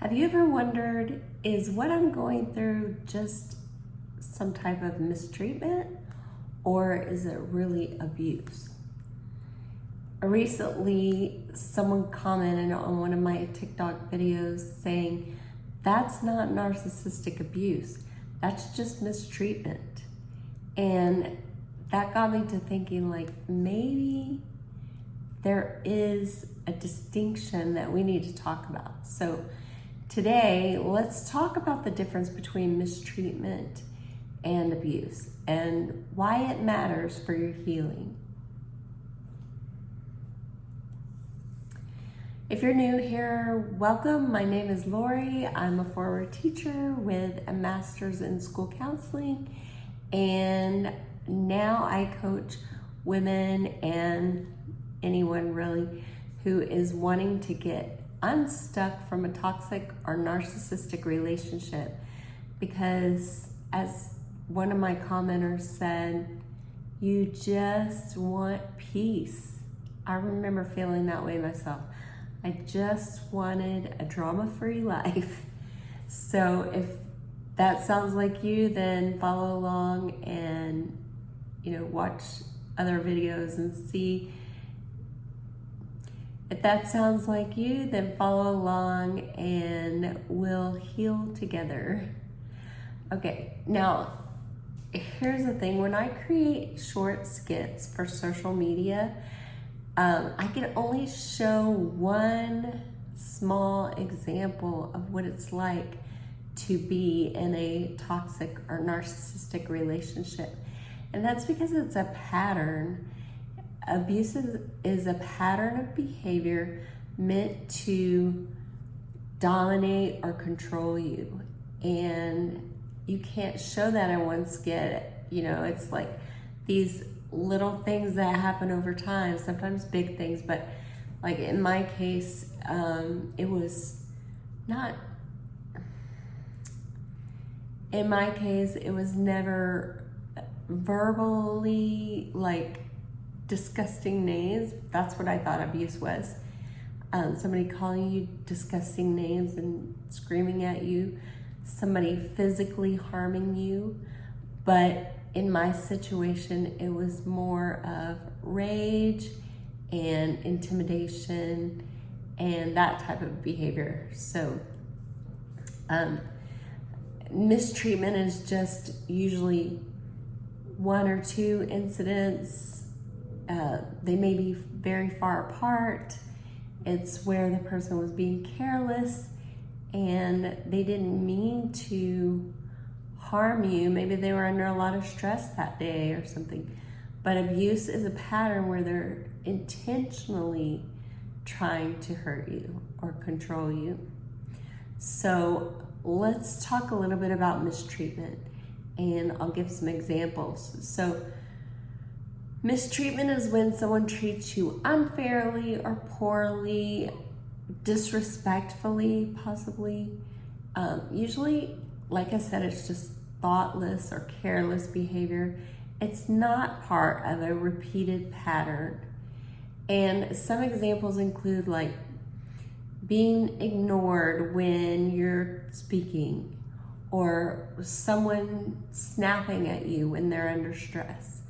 Have you ever wondered, is what I'm going through just some type of mistreatment, or is it really abuse? Recently, someone commented on one of my TikTok videos saying, that's not narcissistic abuse, that's just mistreatment. And that got me to thinking, like, maybe there is a distinction that we need to talk about. So today, let's talk about the difference between mistreatment and abuse and why it matters for your healing. If you're new here, welcome. My name is Lori. I'm a former teacher with a master's in school counseling, and now I coach women and anyone really who is wanting to get unstuck from a toxic or narcissistic relationship, because as one of my commenters said, you just want peace. I remember feeling that way myself. I just wanted a drama-free life. So if that sounds like you, then follow along and watch other videos and see. If that sounds like you, then follow along and we'll heal together. Okay, now here's the thing. When I create short skits for social media, I can only show one small example of what it's like to be in a toxic or narcissistic relationship. And that's because it's a pattern. Abuse is a pattern of behavior meant to dominate or control you. And you can't show that in one skit. It's like these little things that happen over time, sometimes big things, but like in my case, it was never verbally like disgusting names. That's what I thought abuse was. Somebody calling you disgusting names and screaming at you, somebody physically harming you. But in my situation, it was more of rage and intimidation and that type of behavior. So mistreatment is just usually one or two incidents. They may be very far apart. It's where the person was being careless and they didn't mean to harm you. Maybe they were under a lot of stress that day or something. But abuse is a pattern where they're intentionally trying to hurt you or control you. So let's talk a little bit about mistreatment, and I'll give some examples. So mistreatment is when someone treats you unfairly or poorly, disrespectfully, possibly. Usually, like I said, it's just thoughtless or careless behavior. It's not part of a repeated pattern. And some examples include like being ignored when you're speaking, or someone snapping at you when they're under stress.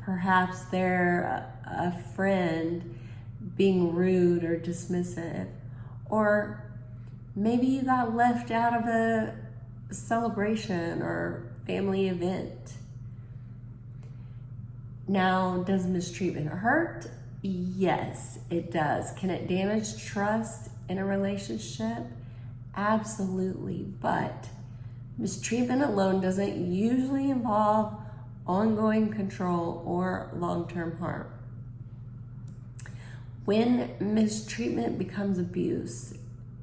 Perhaps they're a friend being rude or dismissive, or maybe you got left out of a celebration or family event. Now, does mistreatment hurt? Yes, it does. Can it damage trust in a relationship? Absolutely. But mistreatment alone doesn't usually involve ongoing control or long-term harm. When mistreatment becomes abuse,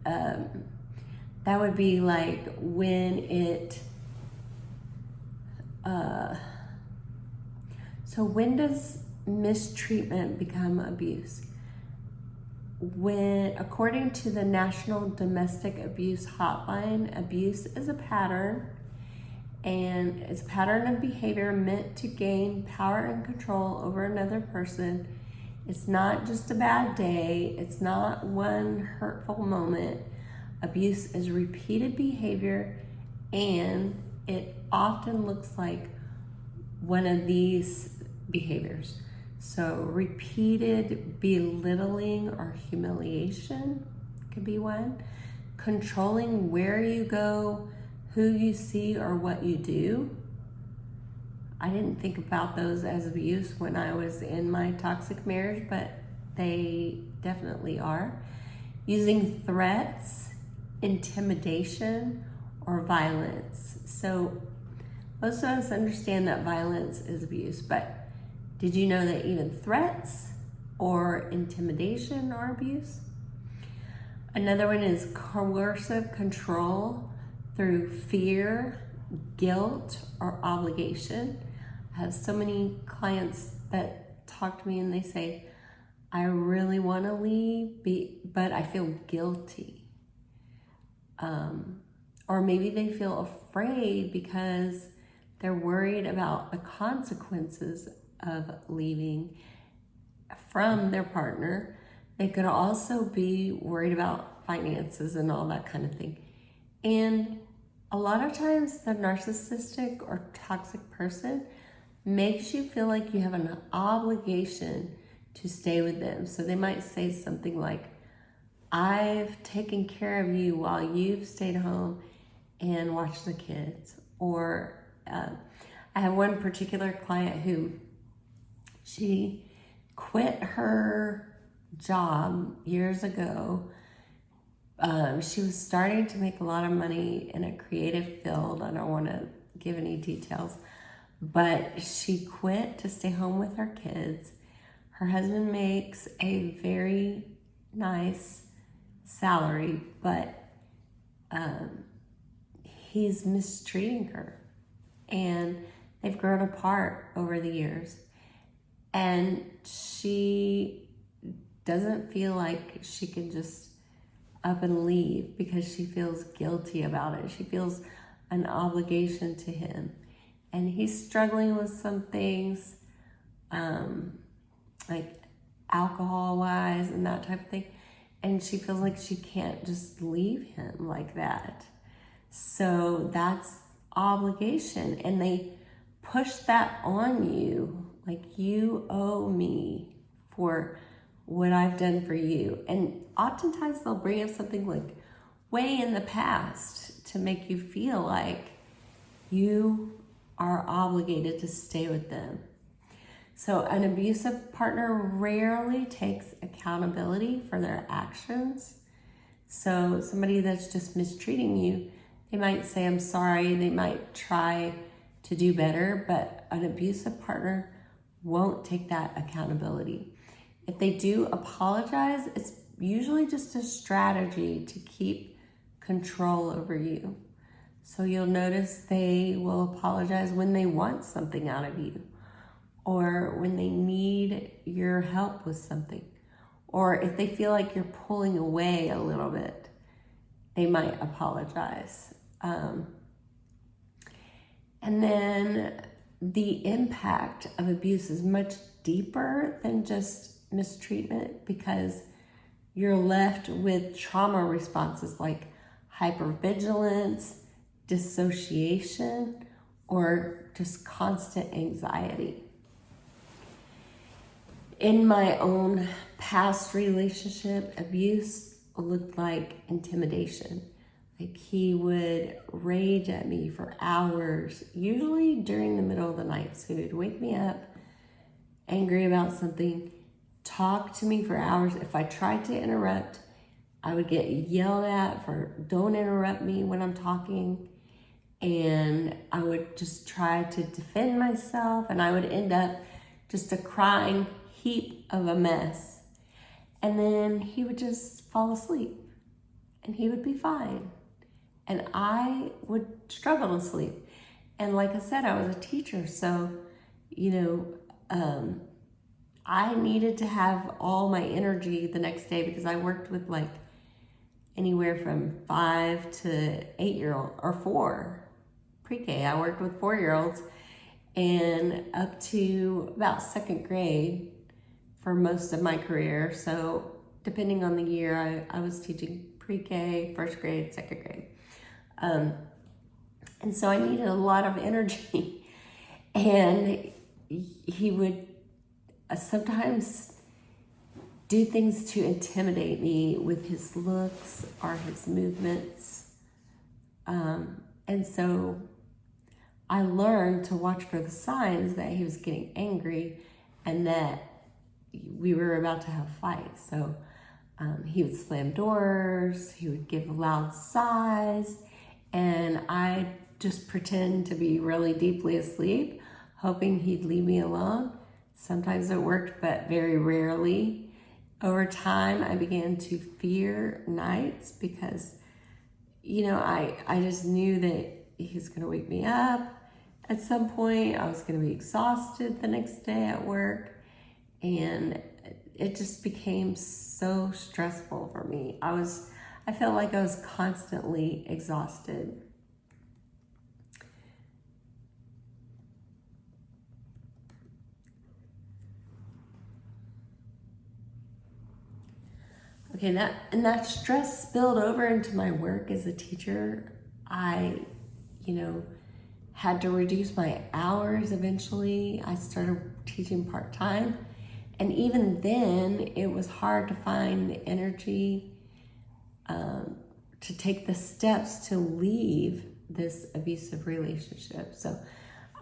that would be like when it, so when does mistreatment become abuse? When, according to the National Domestic Abuse Hotline, abuse is a pattern, and it's a pattern of behavior meant to gain power and control over another person. It's not just a bad day. It's not one hurtful moment. Abuse is repeated behavior, and it often looks like one of these behaviors. So repeated belittling or humiliation could be one. Controlling where you go, who you see, or what you do. I didn't think about those as abuse when I was in my toxic marriage, but they definitely are. Using threats, intimidation, or violence. So most of us understand that violence is abuse, but did you know that even threats or intimidation are abuse? Another one is coercive control through fear, guilt, or obligation. I have so many clients that talk to me and they say, I really want to leave, but I feel guilty. Or maybe they feel afraid because they're worried about the consequences of leaving from their partner. They could also be worried about finances and all that kind of thing. And a lot of times the narcissistic or toxic person makes you feel like you have an obligation to stay with them. So they might say something like, I've taken care of you while you've stayed home and watched the kids. Or I have one particular client who she quit her job years ago. She was starting to make a lot of money in a creative field. I don't want to give any details, but she quit to stay home with her kids. Her husband makes a very nice salary, but he's mistreating her, and they've grown apart over the years, and she doesn't feel like she can just up and leave because she feels guilty about it. She feels an obligation to him, and he's struggling with some things, like alcohol wise and that type of thing. And she feels like she can't just leave him like that. So that's obligation. And they push that on you. Like, you owe me for what I've done for you. And oftentimes they'll bring up something like way in the past to make you feel like you are obligated to stay with them. So an abusive partner rarely takes accountability for their actions. So somebody that's just mistreating you, they might say, I'm sorry. They might try to do better, but an abusive partner won't take that accountability. If they do apologize, it's usually just a strategy to keep control over you. So you'll notice they will apologize when they want something out of you, or when they need your help with something, or if they feel like you're pulling away a little bit, they might apologize. And then the impact of abuse is much deeper than just mistreatment, because you're left with trauma responses like hypervigilance, dissociation, or just constant anxiety. In my own past relationship, abuse looked like intimidation. Like, he would rage at me for hours, usually during the middle of the night. So he would wake me up angry about something, talk to me for hours. If I tried to interrupt, I would get yelled at for don't interrupt me when I'm talking. And I would just try to defend myself, and I would end up just a crying heap of a mess. And then he would just fall asleep and he would be fine. And I would struggle to sleep. And like I said, I was a teacher. So, I needed to have all my energy the next day, because I worked with like anywhere from 5 to 8-year-old, or 4 pre-K. I worked with 4-year-olds and up to about 2nd grade for most of my career. So depending on the year, I was teaching pre-K, first grade, second grade. And so I needed a lot of energy. And he would sometimes do things to intimidate me with his looks or his movements. And so I learned to watch for the signs that he was getting angry and that we were about to have a fight. So he would slam doors, he would give loud sighs, and I'd just pretend to be really deeply asleep, hoping he'd leave me alone. Sometimes it worked, but very rarely. Over time, I began to fear nights because, I just knew that he was going to wake me up at some point. I was going to be exhausted the next day at work, and it just became so stressful for me. I felt like I was constantly exhausted. Okay, that stress spilled over into my work as a teacher. I, had to reduce my hours eventually. I started teaching part-time. And even then, it was hard to find the energy to take the steps to leave this abusive relationship. So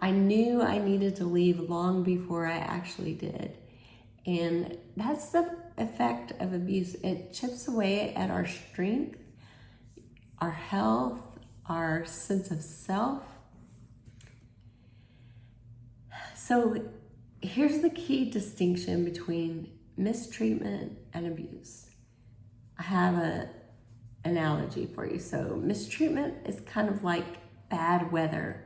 I knew I needed to leave long before I actually did. And that's the effect of abuse. It chips away at our strength, our health, our sense of self. So here's the key distinction between mistreatment and abuse. I have an analogy for you. So mistreatment is kind of like bad weather.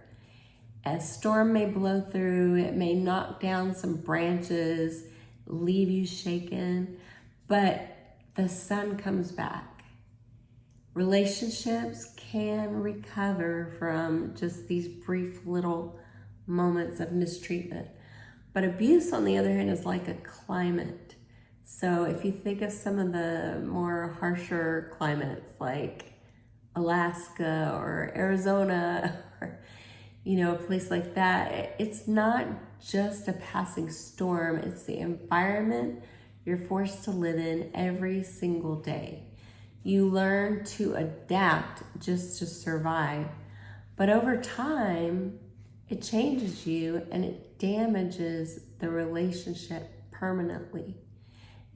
A storm may blow through, it may knock down some branches, leave you shaken, but the sun comes back. Relationships can recover from just these brief little moments of mistreatment. But abuse, on the other hand, is like a climate. So if you think of some of the more harsher climates like Alaska or Arizona or, a place like that, it's not just a passing storm, it's the environment you're forced to live in every single day. You learn to adapt just to survive. But over time, it changes you and it damages the relationship permanently.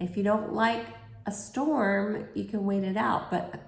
If you don't like a storm, you can wait it out, but a